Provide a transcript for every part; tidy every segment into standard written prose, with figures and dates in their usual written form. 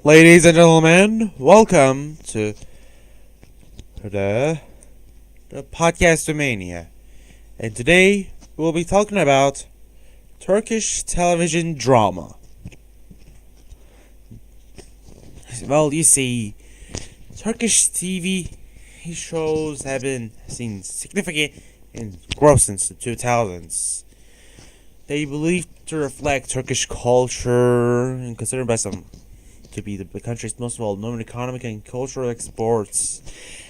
Ladies and gentlemen, welcome to the PODCASTUMANIA. And today we'll be talking about Turkish television drama. Well, you see, Turkish TV shows have been seen significant growth since the 2000s. They believed to reflect Turkish culture and considered by some to be the country's most well-known economic and cultural exports.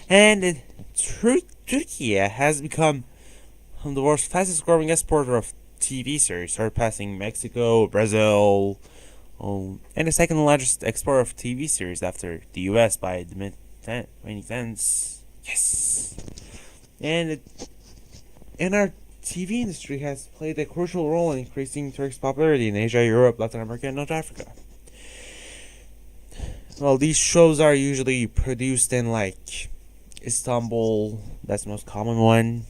And Turkey has become the world's fastest-growing exporter of TV series, surpassing Mexico, Brazil, and the second-largest exporter of TV series after the U.S. by the mid-2010s. Yes! And our TV industry has played a crucial role in increasing Turkish popularity in Asia, Europe, Latin America, and North Africa. Well, these shows are usually produced in, Istanbul. That's the most common one.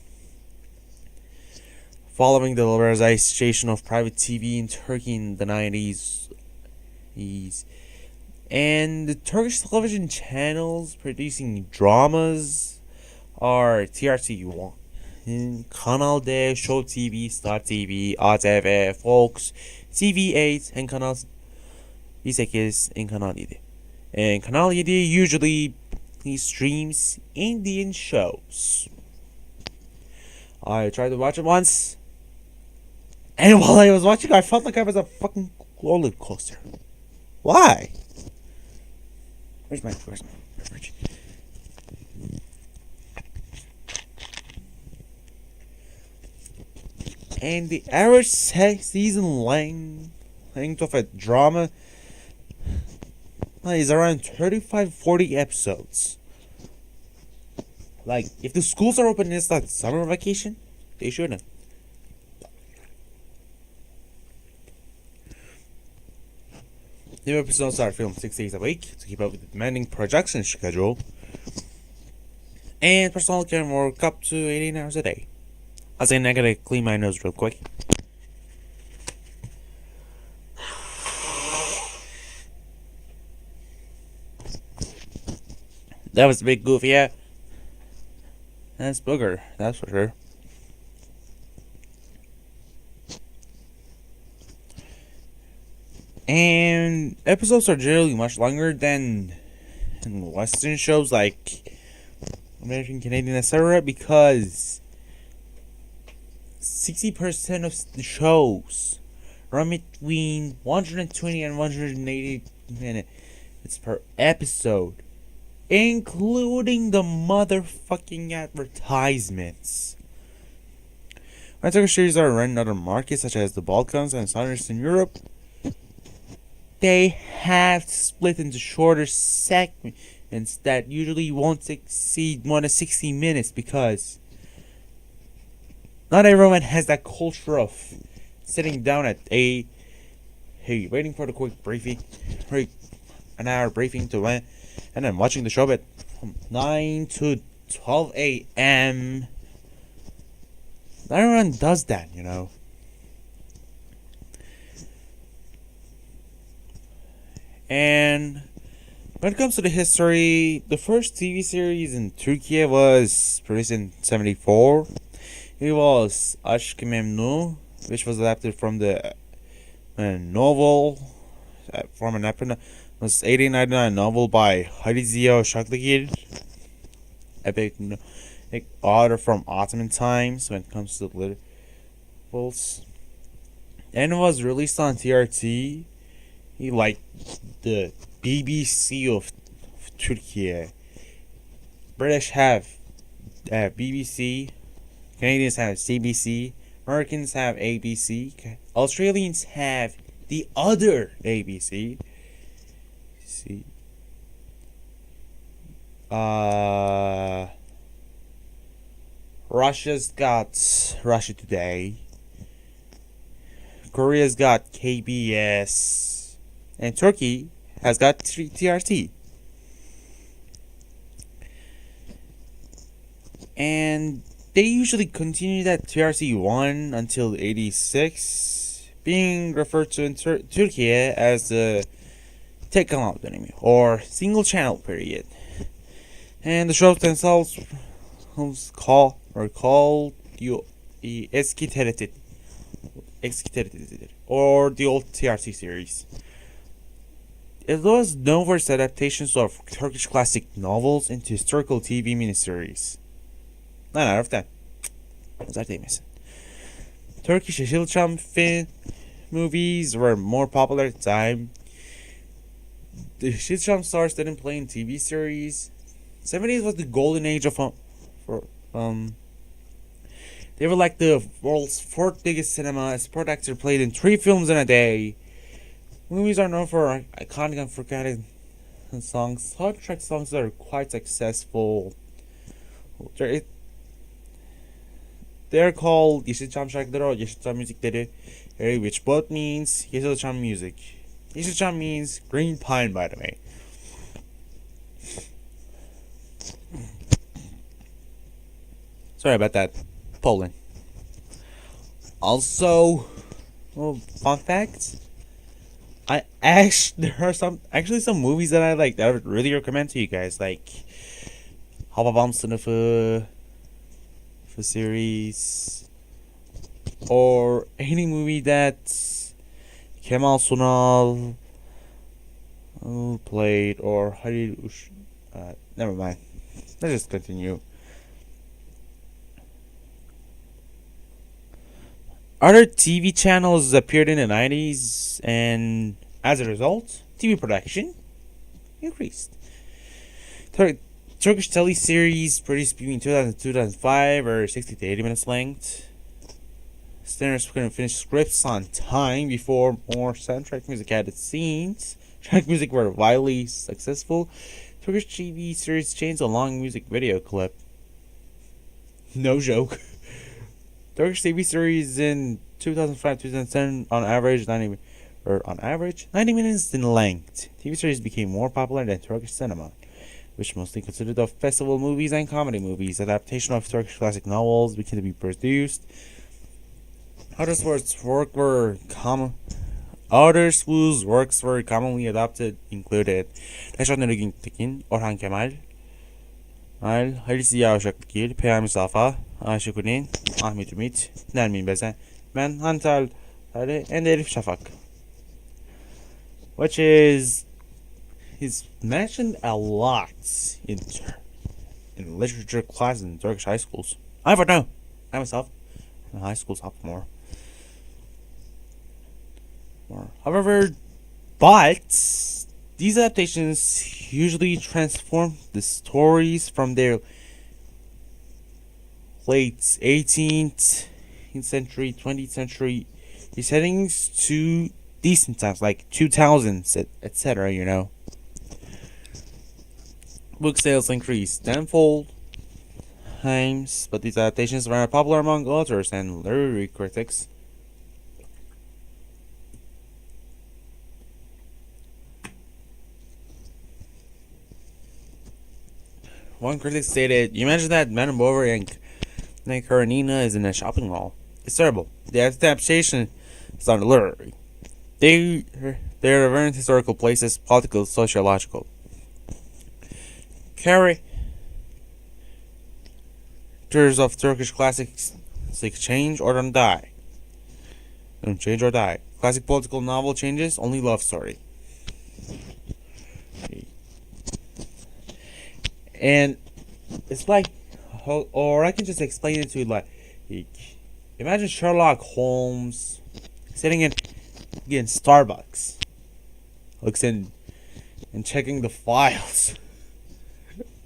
Following the liberalization of private TV in Turkey in the 90s. And the Turkish television channels producing dramas are TRT1, Kanal D, Show TV, Star TV, ATV, Fox, TV8, and Kanal 8 and Kanal 7. And Kanal 7 usually streams Indian shows. I tried to watch it once, and while I was watching, I felt like I was a fucking roller coaster. Why? Where's my beverage? And the average season length of a drama is around 35-40 episodes. If the schools are open and it's not summer vacation, they shouldn't. New episodes are filmed 6 days a week to keep up with the demanding production schedule. And personnel can work up to 18 hours a day. I gotta clean my nose real quick. That was a big goof, yeah. That's booger, that's for sure. And episodes are generally much longer than in Western shows like American, Canadian, etc. because 60% of the shows run between 120 and 180 minutes per episode, including the motherfucking advertisements. When Turkish series are run in other markets such as the Balkans and Southern Europe, they have split into shorter segments that usually won't exceed more than 60 minutes because not everyone has that culture of sitting down at waiting for the quick briefing, an hour briefing to win, and then watching the show at 9 to 12 a.m. Not everyone does that, you know. And when it comes to the history, the first TV series in Turkey was produced in 1974. It was Aşk-ı Memnu, which was adapted from the novel, from an was 1899 novel by Halit Ziya Uşaklıgil, epic author from Ottoman times when it comes to literals. And it was released on TRT, like the BBC of Turkey. British have BBC, Canadians have CBC, Americans have ABC, Australians have the other ABC. Russia's got Russia Today. Korea's got KBS. And Turkey has got TRT. And they usually continued at TRT1 until 86, being referred to in Turkey as the tek kanal dönemi, or single channel period. And the shows themselves called the eski TRT, or the old TRT series. It was known for its adaptations of Turkish classic novels into historical TV miniseries. 9 out of 10. Nazar değmesin. Turkish Yeşilçam movies were more popular at the time. The Yeşilçam stars didn't play in TV series. 70s was the golden age of they were like the world's fourth biggest cinema, as per actor played in 3 films in a day. Movies are known for iconic and forgotten songs, soundtrack songs that are quite successful. They're called Yeşilçam şarkıları or Yeşilçam müzikleri, which both means Yeşilçam music. Yeşilçam means green pine, by the way. Sorry about that. Poland. Also, fun fact. There are some movies that I like that I would really recommend to you guys, like Hababam Sınıfı series, or any movie that Kemal Sunal played, or Halil never mind. Let's just continue. Other TV channels appeared in the 90s, and as a result, TV production increased. Turkish teleseries produced between 2000 and 2005 are 60 to 80 minutes length. Standards couldn't finish scripts on time before more soundtrack music added scenes. Track music were widely successful. Turkish TV series changed a long music video clip. No joke. Turkish TV series in 2005-2010 on average 90 minutes in length. TV series became more popular than Turkish cinema, which mostly consisted of festival movies and comedy movies. Adaptation of Turkish classic novels began to be produced. Others whose works were commonly adapted included Reşat Nuri Güntekin, Orhan Kemal, Halil Ziya Uşaklıgil, Peyami Safa, Ayşe Kulin, Ahmet Ümit, Nermin Bezen, Ben Hantal, and Elif Şafak, which is mentioned a lot in literature classes in Turkish high schools. I don't know. I myself in high school sophomore. However, these adaptations usually transform the stories from their late 18th century, 20th century settings to decent times like 2000s, etc. You know, book sales increased tenfold times, but these adaptations were popular among authors and literary critics. One critic stated, "You mentioned that Men Over and Karenina is in a shopping mall. It's terrible. The adaptation is not literary. They are reverent historical places, political, sociological. Characters of Turkish classics change or don't die. Don't change or die. Classic political novel changes, only love story." And it's like, or I can just explain it to you like imagine Sherlock Holmes sitting in Starbucks, looks in and checking the files.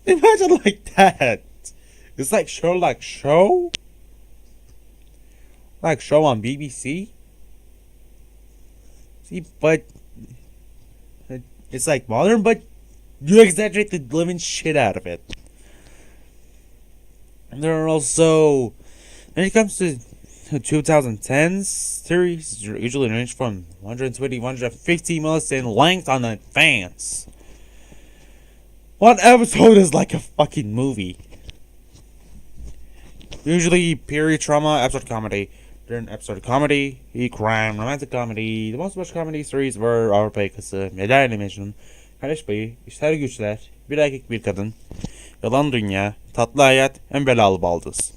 Imagine like that. It's like Sherlock show, like show on BBC. See, but it's like modern, but you exaggerate the living shit out of it. And there are also, when it comes to 2010s, series usually range from 120 150 minutes in length on advance. One episode is like a fucking movie. Usually period drama, episode comedy, They're an episodic comedy, crime, romantic comedy. The most watched comedy series were Avrupa Yakası, Medya Animation, Kardeş Payı, İşler Güçler, Bir Erkek Bir Kadın, Yalan Dünya, Tatlı Hayat, and Belalı Baldız.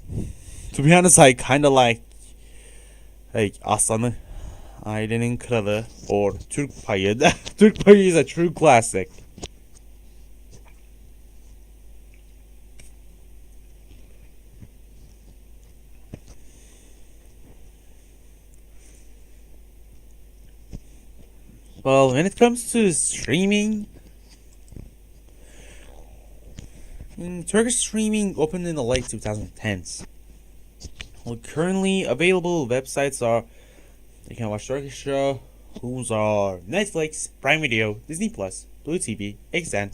To be honest, I kinda like Aslanı, Ailenin Kralı, or Türk Payı. Türk Payı is a true classic. Well, when it comes to streaming, Turkish streaming opened in the late 2010s. Well, currently available websites are you can watch Turkish show, whose are Netflix, Prime Video, Disney Plus, Blue TV, XN,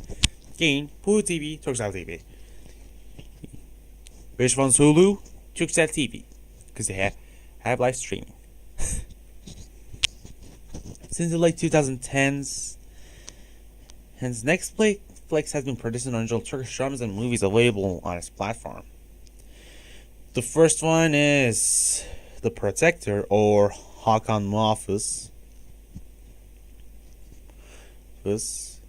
Gain, Pulu TV, Turkcell TV. Which one's Hulu? Turkcell TV, because they have live streaming. Since the late 2010s, hence Netflix has been producing original Turkish dramas and movies available on its platform. The first one is The Protector, or Hakan Muhafız. This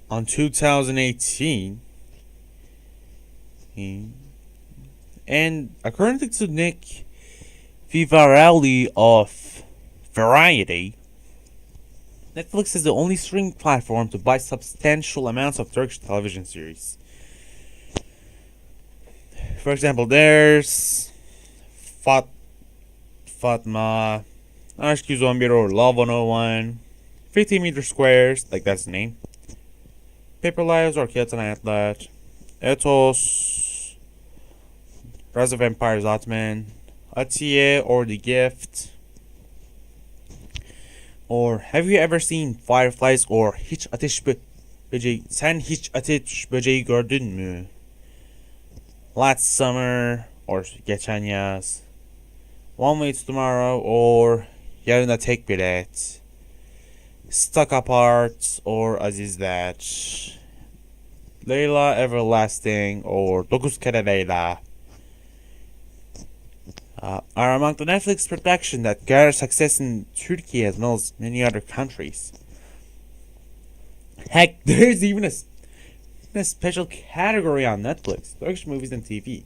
on 2018, and according to Nick Vivarelli of Variety, Netflix is the only streaming platform to buy substantial amounts of Turkish television series. For example, there's Fatma, Aşk 111 or Love 101, 50 Meter Squares, like that's the name, Paper Lives or Kağıt Hayatlar, Ethos, Rise of Empires Ottoman, Atiye or The Gift, or have you ever seen Fireflies or Hiç Ateş Böceği? Sen hiç ateş böceği gördün mü? Last Summer or Geçen Yaz, One Way to Tomorrow or Yarına Tek Bilet, Stuck Apart or Azizler, Leyla Everlasting or Dokuz Kere Leyla are among the Netflix production that garner success in Turkey as well as many other countries. Heck, there's even a special category on Netflix, Turkish movies and TV.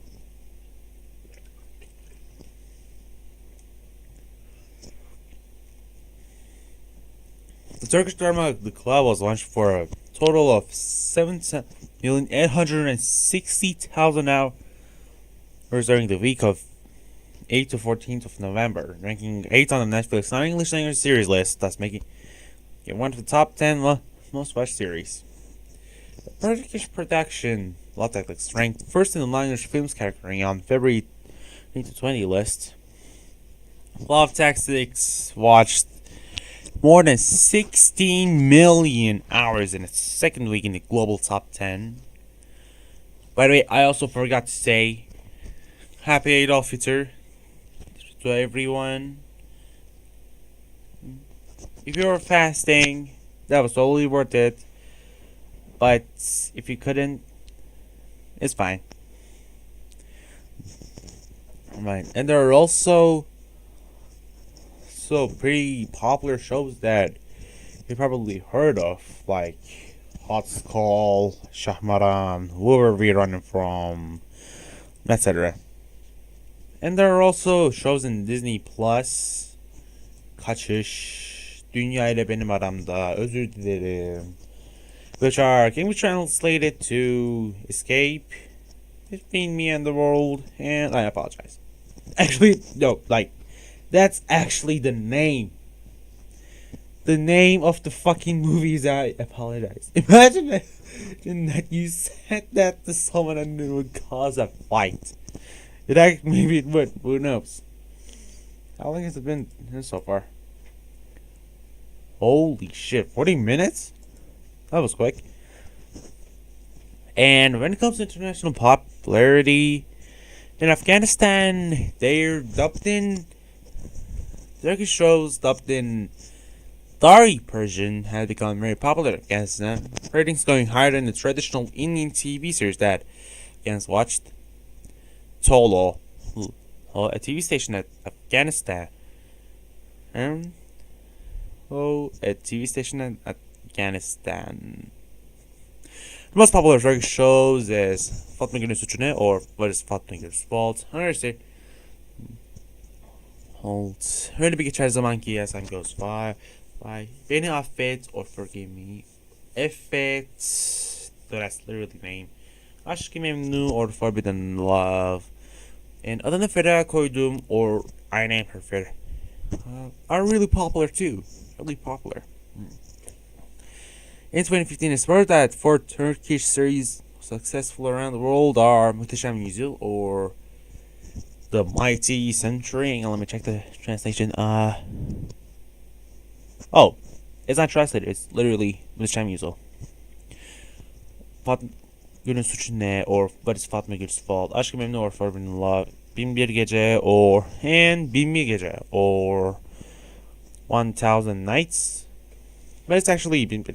The Turkish drama The Club was launched for a total of 7,860,000 hours during the week of 8th to 14th of November, ranking 8th on the Netflix non-English language series list, thus making it one of the top 10 most watched series. The Turkish production Latex ranked first in the non-English films category on February 2020 list. Love Tactics watched more than 16 million hours in its second week in the global top 10. By the way, I also forgot to say Happy Eid al-Fitr to everyone. If you were fasting, that was totally worth it. But if you couldn't, it's fine. Right. And there are also pretty popular shows that you probably heard of, like Hot Call, Shahmaran, Who Are We Running From, etc. And there are also shows in Disney Plus, Kaçış, Dünya ile Benim Aramda, Özür Dilerim, which are English translated to Escape, Between Me and the World, and I apologize. Actually, no, that's actually the name. The name of the fucking movies. I apologize. Imagine that you said that to someone and it would cause a fight. Maybe it would. Who knows? How long has it been so far? Holy shit, 40 minutes? That was quick. And when it comes to international popularity, in Afghanistan, they're dubbed in Turkish shows dubbed in Dari Persian have become very popular in Afghanistan, ratings going higher than the traditional Indian TV series that Afghans watched. Tolo, a TV station at Afghanistan. A TV station in Afghanistan. The most popular Turkish shows is Fatma Gül'ün Suçu Ne or What is Fatma Gül's Fault? Understand? Hold. Öyle bir geçer zaman ki as time goes by. Beni affet or forgive me. Affet. That's literally the name. Aşk-ı Memnu or Forbidden Love. And adını Feda koydum or I Name Her Feda are really popular too. Really popular. In 2015, it's word that 4 Turkish series successful around the world are Muhteşem Yüzyıl or The Mighty Century. And let me check the translation. Oh, it's not translated. It's literally Muhteşem Yüzyıl. Fatma Gül'ün Suçu Ne or What is Fatma Gül's Fault? Aşk-ı Memnu or Forbidden Love. Bin Bir Gece or and Bin Bir Gece or 1000 Nights. But it's actually Bin Bir.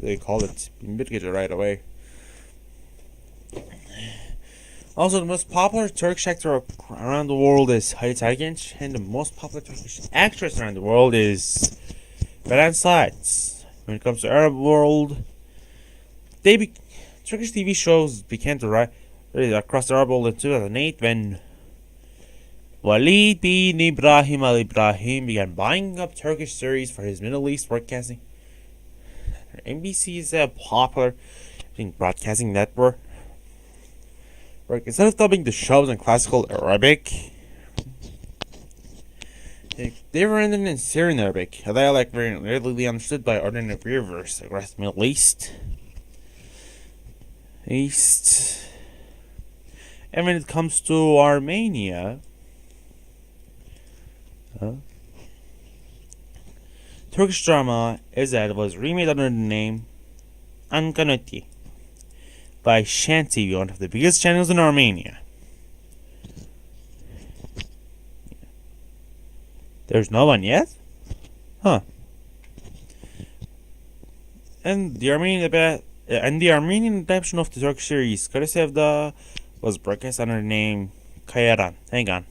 They call it Bin Bir Gece right away. Also, the most popular Turkish actor around the world is Halit Ergenç, and the most popular Turkish actress around the world is Beren Saat. When it comes to Arab world, Turkish TV shows began to rise across the Arab world in 2008 when Walid bin Ibrahim Al Ibrahim began buying up Turkish series for his Middle East broadcasting. NBC is a popular broadcasting network. Instead of dubbing the shows in classical Arabic, they were rendered in Syrian Arabic, a dialect very readily understood by ordinary viewers across the Middle East. And when it comes to Armenia, Turkish drama Ezel was remade under the name Ankanoti by Shan TV, one of the biggest channels in Armenia. There's no one yet? Huh. And the Armenian adaptation of the Turkish series Karasevda was broadcast under the name Kayaran. Hang on.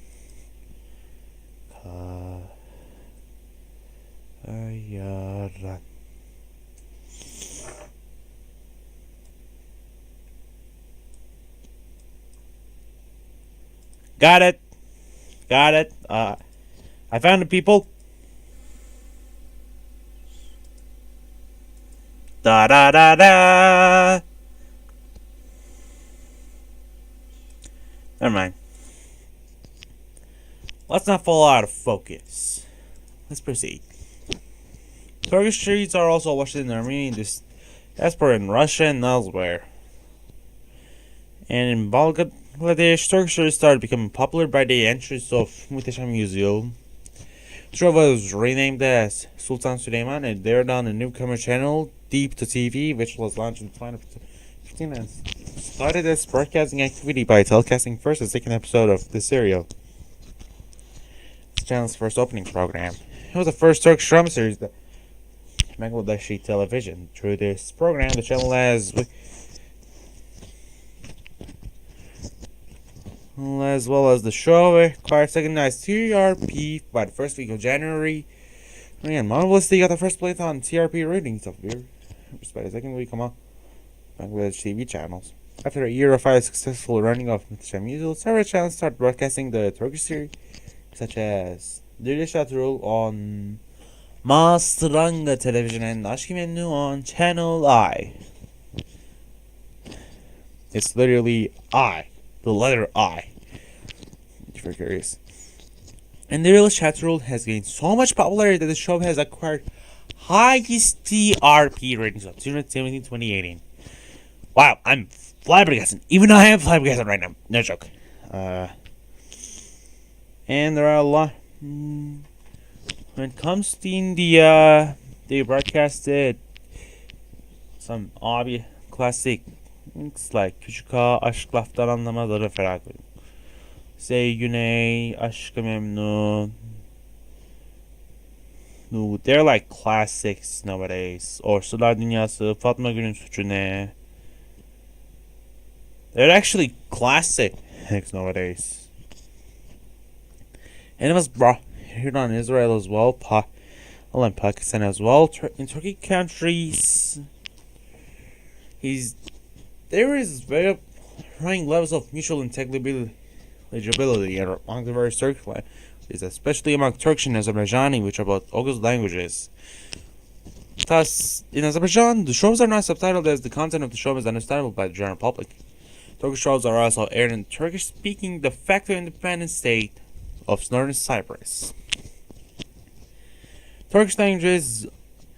Kayaran. Got it. I found the people. Da da da da. Never mind. Let's not fall out of focus. Let's proceed. Turkish streets are also watched in Armenian, as per in Russia and elsewhere. And in Bangladesh, Turkish series started becoming popular by the entrance of Muhteşem Yüzyıl. The show was renamed as Sultan Süleyman and aired on a newcomer channel, Deep to TV, which was launched in 2015 and started its broadcasting activity by telecasting first and second episode of the serial. It's the channel's first opening program. It was the first Turkish drama series that Bangladeshi television. Through this program, the channel has, as well as the show, acquired second-nized TRP by the first week of January. And marvelously got the first place on TRP ratings of year. By the second week on Bangladesh TV channels. After a year of highly successful running of Muhteşem Yüzyıl, several channels started broadcasting the Turkish series, such as Diriliş on Mastranga Television and Aşk-ı Memnu on Channel I. It's literally I, the letter I, if you're curious. And Diriliş has gained so much popularity that the show has acquired highest TRP ratings of 2017 2018. Wow, I'm flabbergasted. Even I am flabbergasted right now. No joke. And there are a lot. When it comes to India, they broadcasted some obvious classics like Küçük Ağa, Aşk Laftan Anlamaz, Arı Ferah. Say Güney, Aşk-ı Memnu. No, they're like classics nowadays. Or Sular Dünyası, Fatma Gül'ün Suçu Ne. They're actually classics nowadays. And it was brought here on Israel as well, and Pakistan as well. In Turkey countries, there is very varying levels of mutual intelligibility among the various Turkic languages, especially among Turkish and Azerbaijani, which are both Oghuz languages. Thus, in Azerbaijan, the shows are not subtitled as the content of the show is understandable by the general public. Turkish shows are also aired in Turkish-speaking de facto independent state of Northern Cyprus. Turkish languages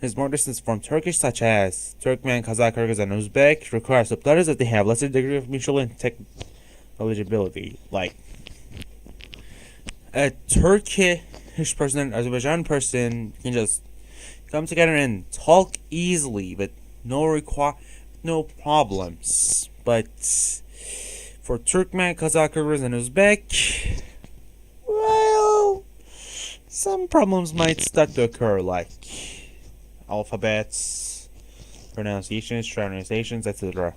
is more distant from Turkish, such as Turkmen, Kazakh, Kyrgyz, and Uzbek, require subtitles that they have lesser degree of mutual intelligibility. Like a Turkish person and an Azerbaijan person can just come together and talk easily with no problems. But for Turkmen, Kazakh, Kyrgyz, and Uzbek, well, some problems might start to occur, like alphabets, pronunciations, translations, etc.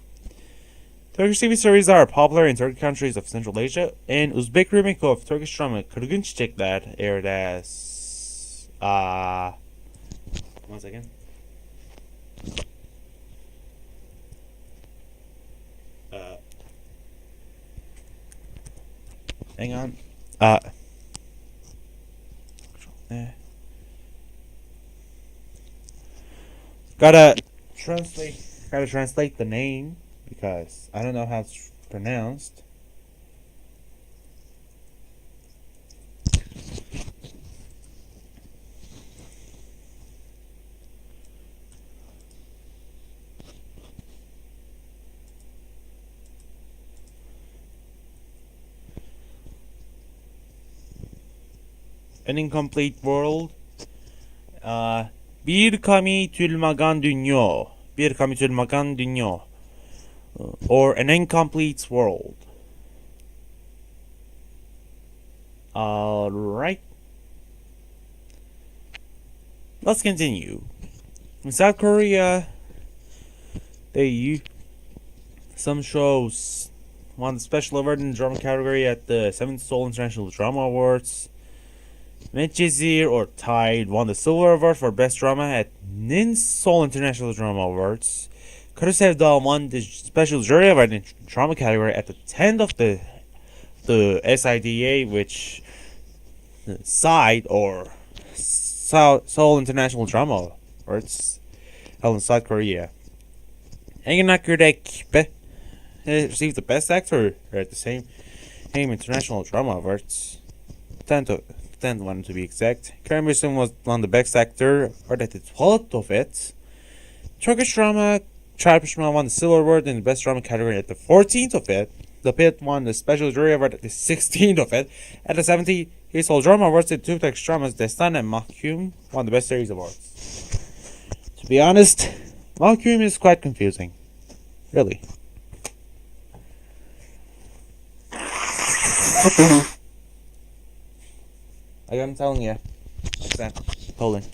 Turkish TV series are popular in Turkic countries of Central Asia, and Uzbek remake of Turkish drama Kırgın Çiçekler aired as 1 second. Hang on. Gotta translate the name because I don't know how it's pronounced. An incomplete world. Bir kami tülmagan dünya. Bir kami tülmagan dünya. Or an incomplete world. Alright. Let's continue. In South Korea, they use some shows won the special award in the drama category at the 7th Seoul International Drama Awards. Medjezir or Tide won the Silver Award for Best Drama at Nin Seoul International Drama Awards. Kara won the Special Jury Award in the Drama category at the 10th of the SIDA, which Side or Seoul International Drama Awards held in South Korea. Engenakurdek received the Best Actor at the same International Drama Awards. 10th one to be exact. Kerem was won the Best Actor award at the 12th of it. Turkish drama Çarpışma won the Silver Award in the Best Drama category at the 14th of it. The Pit won the Special Jury Award at the 16th of it. At the 70th Seoul Drama Awards, the two Turkish dramas Destan and Mahkum won the Best Series Awards. To be honest, Mahkum is quite confusing. Really. Like I'm telling you. What's that? Poland.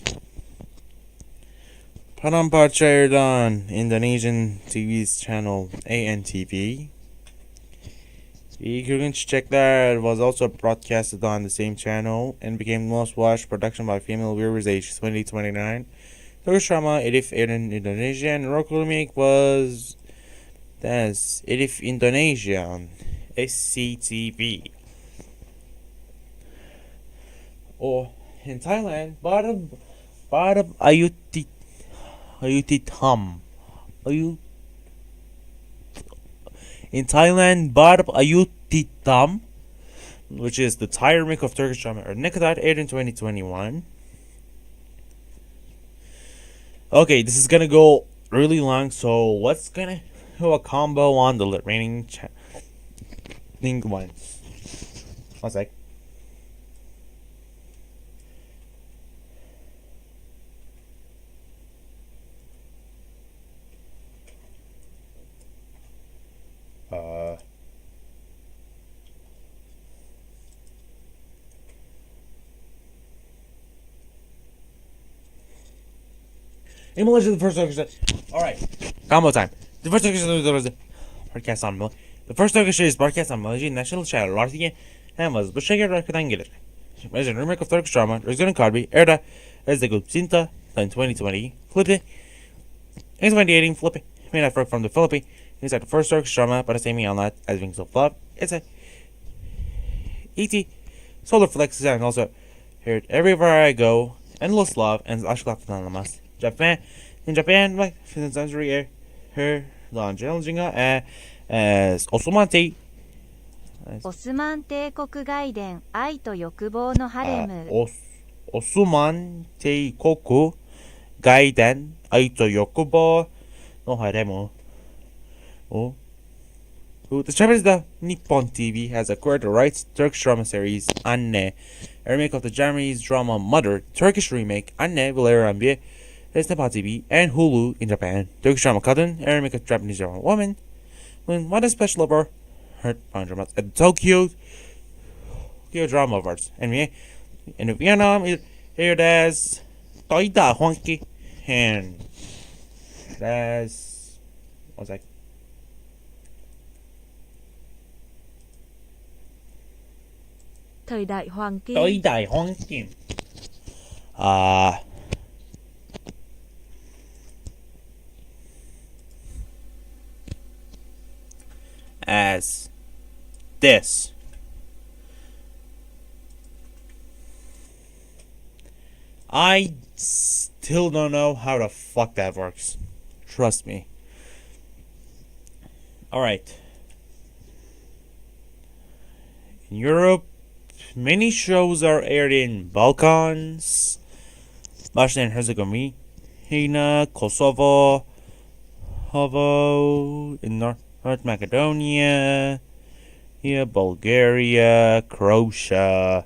Paramparça aired on Indonesian TV's channel ANTV. Kırgın Çiçekler was also broadcasted on the same channel and became the most watched production by female viewers aged 20 to 29. Turkish drama Elif aired in Indonesia, and local remake was Elif Indonesia on SCTV. Or in Thailand, Barab Ayutitam. In Thailand, Barab Ayutitam, which is the Thai remake of Turkish drama Nekadat, aired in 2021. Okay, this is gonna go really long, so let's gonna do a combo on the remaining ones. 1 sec. In Malaysia, the first Turkish. Alright, combo time. The first Turkish broadcast on the first Turkish is broadcast on Malaysian national channel RTN and was bu şekilde arkadan gelir. is a remake of Turkish drama Özgür'ün Kalbi, Erda, as the group Sinta, in 2020, Flippy, in 2018, Flippy, made effort from the Philippines. It's like the first Turkish drama, but the same outlet as Wings of Love. It's a E.T. Solar Flexes and also heard Everywhere I Go, Endless Love, and Ashklaf Anonymous. In Japan, like, 15th century, her Longinga as Osumante. オスマン帝国外伝愛と欲望のハレム Osuman Teikoku Gaiden Aito Yokubo no Haremu. Oh. The Japanese the Nippon TV has acquired the rights to Turkish drama series Anne, a remake of the Japanese drama Mother, Turkish remake Anne will air on Nippon TV and Hulu in Japan. Turkish drama Kadın, a remake of Japanese drama Woman. When what a special over her dramas at the Tokyo Drama Awards. And in Vietnam, it aired as Toida Honki and as what's that? Thời đại hoàng kim. Thời đại hoàng kim. As this. I still don't know how the fuck that works. Trust me. Alright. In Europe, many shows are aired in Balkans, Bosnia and Herzegovina, Kosovo, in North Macedonia, Bulgaria, Croatia,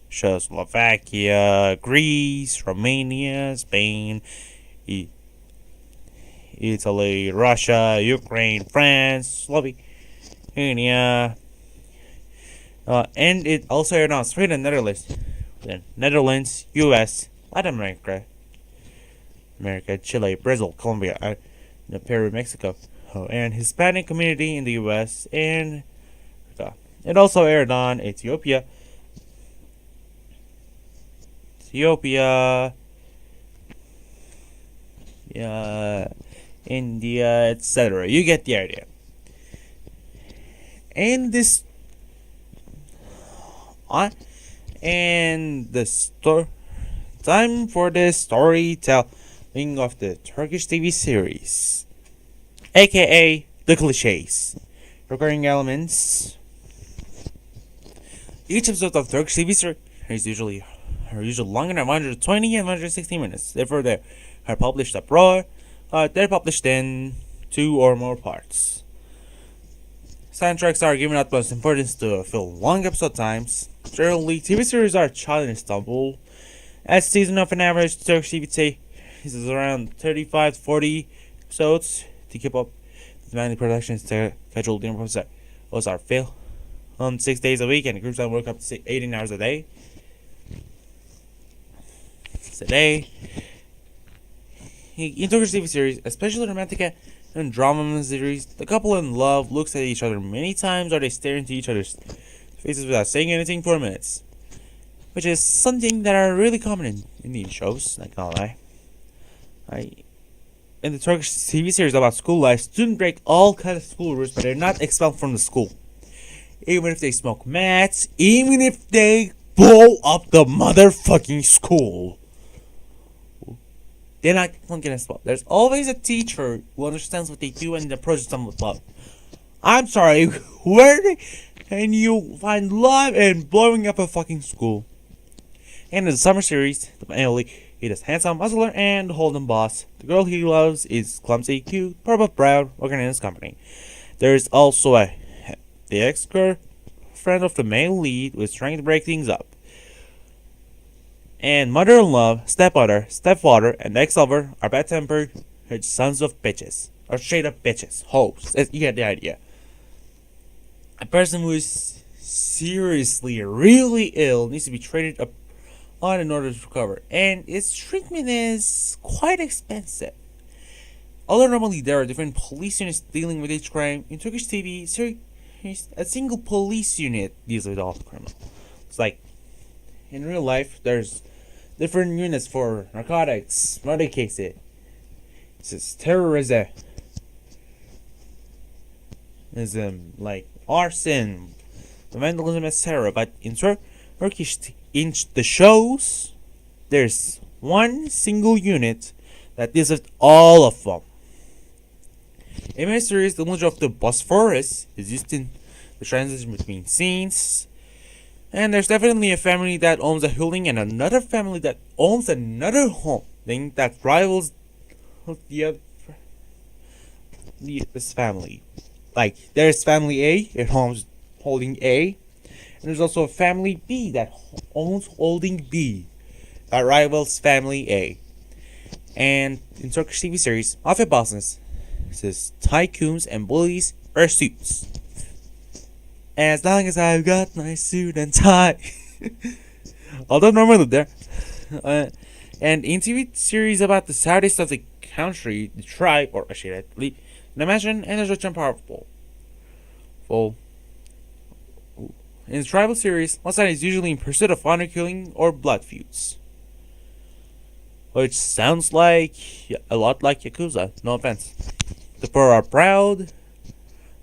Czechoslovakia, Greece, Romania, Spain, Italy, Russia, Ukraine, France, Slovenia, and it also aired on Sweden, Netherlands, US, Latin America, Chile, Brazil, Colombia, Peru, Mexico, and Hispanic community in the US, and it also aired on Ethiopia, India, etc. You get the idea. And this time for the storytelling of the Turkish TV series, aka the cliches, recurring elements. Each episode of Turkish TV series is usually longer than 120 and 160 minutes. Therefore, they are published abroad. They're published in 2 or more parts. Soundtracks are given utmost importance to fill long episode times. Generally, TV series are child in Istanbul. As season of an average Turkish TV series is around 35 to 40 episodes to keep up with demanding production schedule. The episodes are filmed on 6 days a week, and the groups that work up to 18 hours a day. In Turkish TV series, especially romantic and drama series, the couple in love looks at each other many times, or they stare into each other's faces without saying anything for minutes, which is something that are really common in Indian shows. Not gonna lie. In the Turkish TV series about school life, students break all kinds of school rules, but they're not expelled from the school. Even if they smoke mats, even if they blow up the motherfucking school, they're not getting expelled. There's always a teacher who understands what they do and approaches them with love. I'm sorry, where can you find love in blowing up a fucking school? And in the summer series, the male lead is handsome, muscular, and Holden boss. The girl he loves is clumsy, cute, purple proud, working in his company. There is also the ex-girlfriend of the male lead who is trying to break things up. And mother-in-law, stepfather, and ex-lover are bad-tempered sons of bitches. Or straight-up bitches. Hoes. You get the idea. A person who is seriously, really ill needs to be treated on in order to recover. And its treatment is quite expensive. Although normally there are different police units dealing with each crime, in Turkish TV series, a single police unit deals with all the criminals. It's like in real life, there's different units for narcotics, murder cases, terrorism, like arson, vandalism, etc. But in Turkish, in the shows, there's one single unit that deals with all of them. In my series, the image of the Bosphorus is used in the transition between scenes. And there's definitely a family that owns a building and another family that owns another home that rivals this family. Like, there's family A, it owns holding A. And there's also a family B that owns holding B, that rivals family A. And in Turkish TV series, mafia bosses, says tycoons and bullies wear suits. As long as I've got my suit and tie. Although normally there. And in TV series about the southeast of the country, the tribe, or actually, the mansion, and is rich and powerful. Well, in the tribal series, one side is usually in pursuit of honor killing or blood feuds. Which sounds like a lot like Yakuza, no offense. The poor are proud.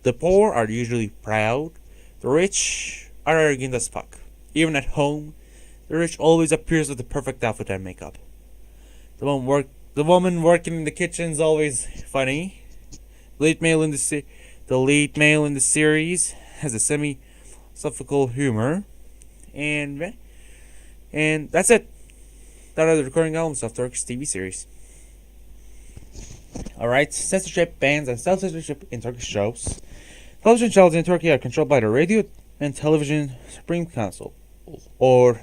The poor are usually proud. The rich are arrogant as fuck. Even at home, the rich always appears with the perfect outfit and makeup. The woman working in the kitchen is always funny. The lead male in the series has a semi-philosophical humor, and that's it. That are the recurring elements of Turkish TV series. Alright, censorship, bans, and self-censorship in Turkish shows. Television channels in Turkey are controlled by the Radio and Television Supreme Council, or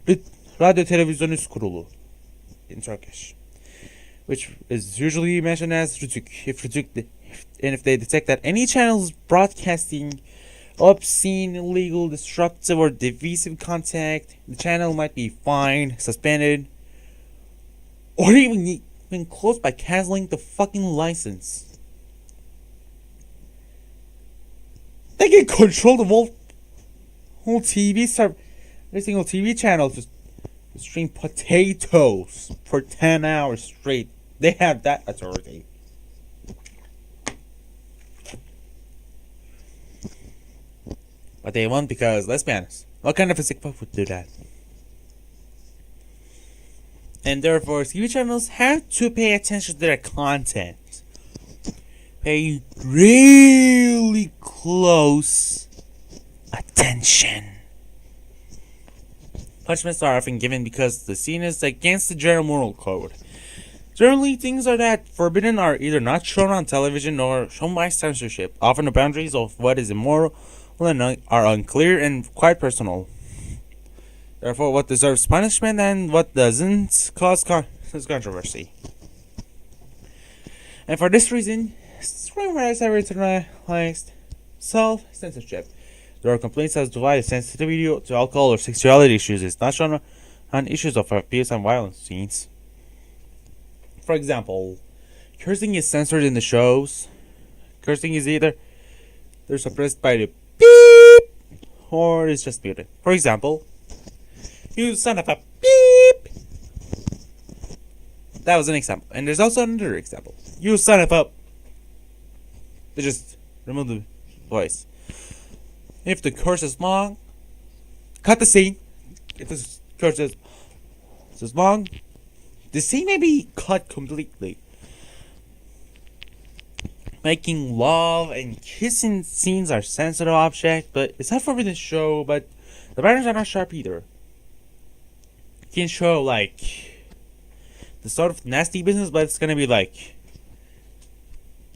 Radyo Televizyonu Kurulu in Turkish, which is usually mentioned as Rütük. If they detect that any channel is broadcasting obscene, illegal, disruptive, or divisive content, the channel might be fined, suspended, or even closed by canceling the fucking license. They can control the whole TV server, every single TV channel to stream potatoes for 10 hours straight. They have that authority. But they won't because, let's be honest, what kind of a sick fuck would do that? And therefore, TV channels have to pay attention to their content. Pay really close attention. Punishments are often given because the scene is against the general moral code. Generally, things that forbidden are either not shown on television or shown by censorship. Often the boundaries of what is immoral are unclear and quite personal. Therefore, what deserves punishment and what doesn't cause controversy. And for this reason, screen rights have internalized self-censorship. There are complaints as to why the sensitivity to alcohol or sexuality issues is not shown on issues of abuse and violence scenes. For example, cursing is censored in the shows. Cursing is either they're suppressed by the beep or it's just muted. For example, you son of a beep. That was an example. And there's also another example. You son of a. They just remove the voice. If the curse is long, cut the scene. If the curse is long, the scene may be cut completely. Making love and kissing scenes are sensitive objects, but it's not forbidden to show, but the patterns are not sharp either. You can show the sort of nasty business, but it's gonna be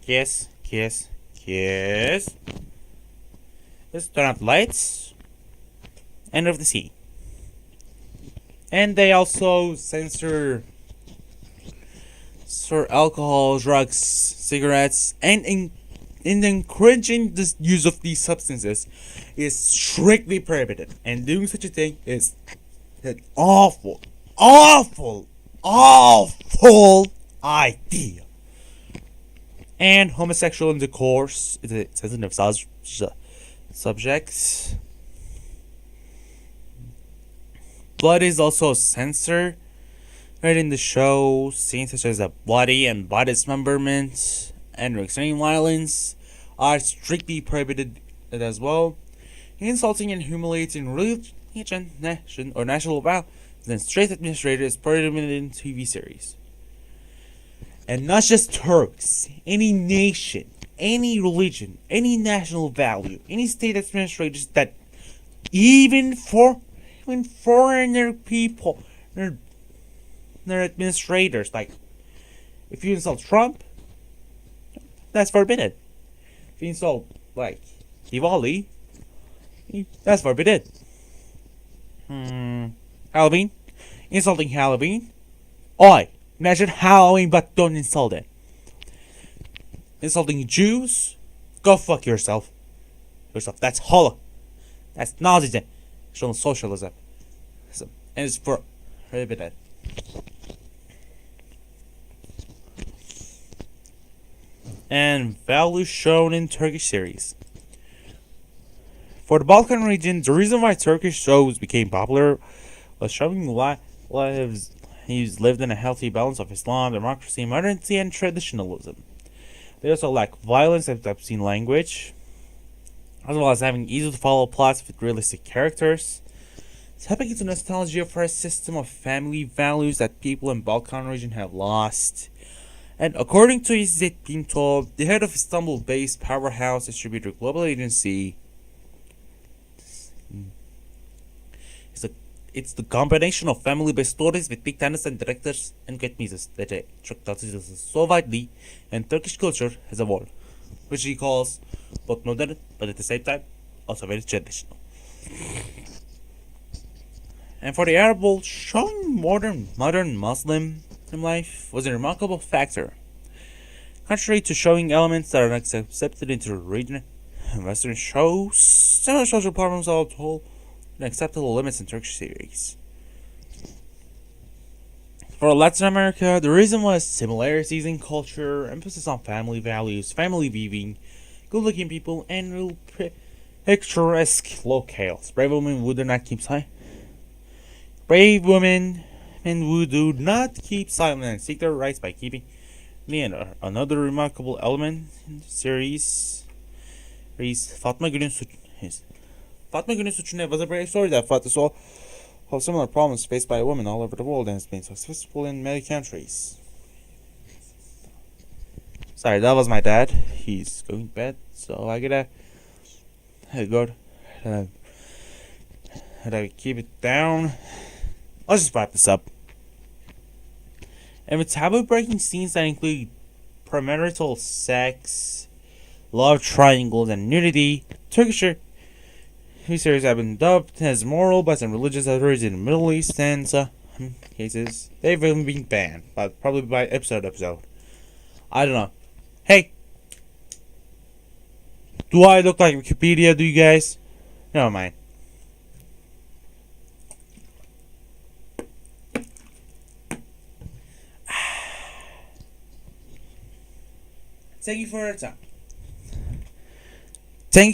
kiss, kiss, kiss. Let's turn off the lights. End of the scene. And they also censor alcohol, drugs, cigarettes, and encouraging the use of these substances is strictly prohibited. And doing such a thing is an awful idea. And homosexual intercourse is a sensitive subject. blood is also censored. Right in the show, scenes such as bloody and body dismemberment and extreme violence are strictly prohibited as well. Insulting and humiliating religion, nation, or national values and state administrators is prohibited in TV series. And not just Turks, any nation, any religion, any national value, any state administrators that even foreigner people, their administrators, like if you insult Trump, that's forbidden. If you insult like Diwali, that's forbidden. Halloween, insulting Halloween. Oi, imagine Halloween, but don't insult it. Insulting Jews, go fuck yourself. That's hollow. That's Nazi. Socialism. And it's prohibited. And values shown in Turkish series. For the Balkan region, the reason why Turkish shows became popular was showing lives lived in a healthy balance of Islam, democracy, modernity, and traditionalism. They also lack violence and obscene language, as well as having easy to follow plots with realistic characters. Tapping into nostalgia for a system of family values that people in Balkan region have lost. And according to İzzet Bintol, the head of Istanbul-based powerhouse distributor global agency, it's the combination of family-based stories with big tenants and directors and great music that is so widely and Turkish culture has evolved, which he calls both modern but at the same time also very traditional. And for the Arab world, showing modern Muslim life was a remarkable factor. Contrary to showing elements that are not accepted into the region, Western shows similar social problems all told and acceptable limits in Turkish series. For Latin America, the reason was similarities in culture, emphasis on family values, family viewing, good-looking people, and real picturesque locales. Brave women would not keep silent. Brave women who do not keep silent and seek their rights by keeping another remarkable element in the series. Fatma Gül'ün Suçu Ne was a brave story that fought to solve similar problems faced by women all over the world and has been successful in many countries. Sorry, that was my dad. He's going to bed, so I gotta go. Gotta keep it down. Let's just wrap this up. And with taboo-breaking scenes that include premarital sex, love triangles, and nudity, Turkish series have been dubbed as moral but and religious authorities in the Middle East, and some cases they've even been banned, but probably by episode. I don't know. Hey, do I look like Wikipedia? Do you guys? Never mind. Thank you for your time.